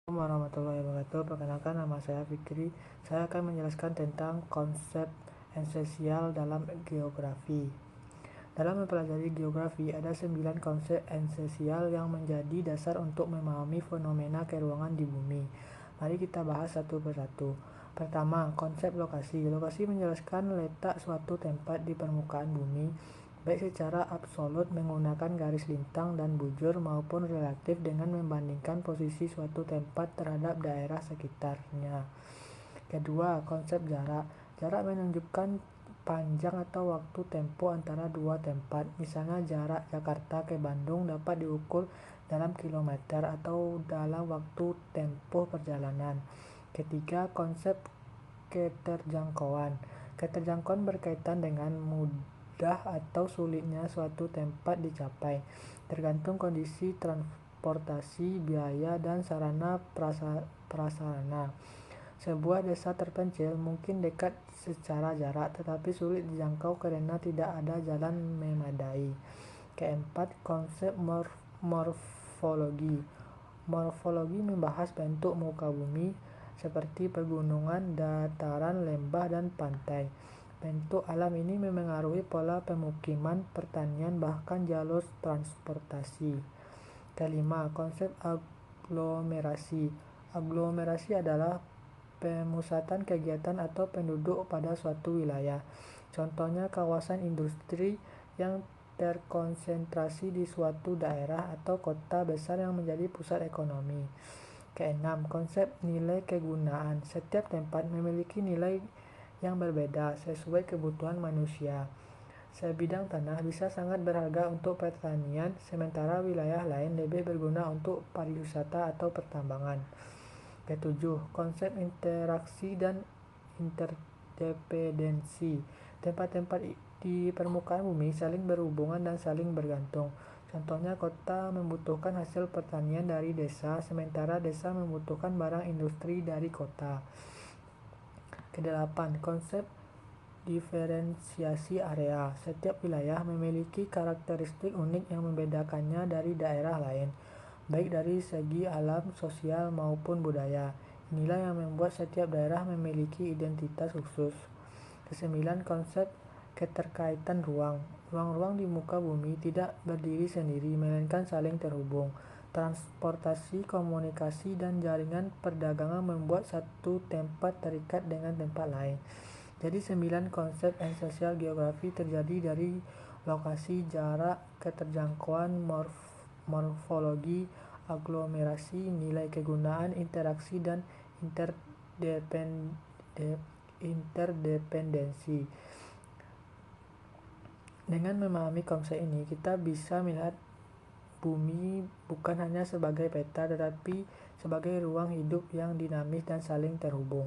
Warahmatullahi wabarakatuh. Perkenalkan, nama saya Fikri. Saya akan menjelaskan tentang konsep esensial dalam geografi. Dalam mempelajari geografi, ada 9 konsep esensial yang menjadi dasar untuk memahami fenomena keruangan di bumi. Mari kita bahas satu persatu. Pertama, konsep lokasi. Lokasi menjelaskan letak suatu tempat di permukaan bumi, baik secara absolut menggunakan garis lintang dan bujur maupun relatif dengan membandingkan posisi suatu tempat terhadap daerah sekitarnya. Kedua, konsep jarak. Jarak menunjukkan panjang atau waktu tempuh antara dua tempat. Misalnya jarak Jakarta ke Bandung dapat diukur dalam kilometer atau dalam waktu tempuh perjalanan. Ketiga, konsep keterjangkauan. Keterjangkauan berkaitan dengan mudah atau sulitnya suatu tempat dicapai, tergantung kondisi transportasi, biaya, dan sarana prasarana. Sebuah desa terpencil mungkin dekat secara jarak, tetapi sulit dijangkau karena tidak ada jalan memadai. Keempat, konsep morfologi. Morfologi membahas bentuk muka bumi seperti pegunungan, dataran, lembah, dan pantai. Bentuk alam ini memengaruhi pola pemukiman, pertanian, bahkan jalur transportasi. Kelima, konsep aglomerasi. Aglomerasi adalah pemusatan kegiatan atau penduduk pada suatu wilayah. Contohnya kawasan industri yang terkonsentrasi di suatu daerah atau kota besar yang menjadi pusat ekonomi. Keenam, konsep nilai kegunaan. Setiap tempat memiliki nilai yang berbeda sesuai kebutuhan manusia. Sebidang tanah bisa sangat berharga untuk pertanian, sementara wilayah lain lebih berguna untuk pariwisata atau pertambangan. Ketujuh, konsep interaksi dan interdependensi. Tempat-tempat di permukaan bumi saling berhubungan dan saling bergantung. Contohnya, kota membutuhkan hasil pertanian dari desa, sementara desa membutuhkan barang industri dari kota. Kedelapan, konsep diferensiasi area. Setiap wilayah memiliki karakteristik unik yang membedakannya dari daerah lain, baik dari segi alam, sosial, maupun budaya. Inilah yang membuat setiap daerah memiliki identitas khusus. Kesembilan, konsep keterkaitan ruang. Ruang-ruang di muka bumi tidak berdiri sendiri, melainkan saling terhubung. Transportasi, komunikasi, dan jaringan perdagangan membuat satu tempat terikat dengan tempat lain. Jadi 9 konsep esensial geografi terjadi dari lokasi, jarak, keterjangkauan, morfologi, aglomerasi, nilai kegunaan, interaksi, dan interdependensi. Dengan memahami konsep ini, kita bisa melihat bumi bukan hanya sebagai peta, tetapi sebagai ruang hidup yang dinamis dan saling terhubung.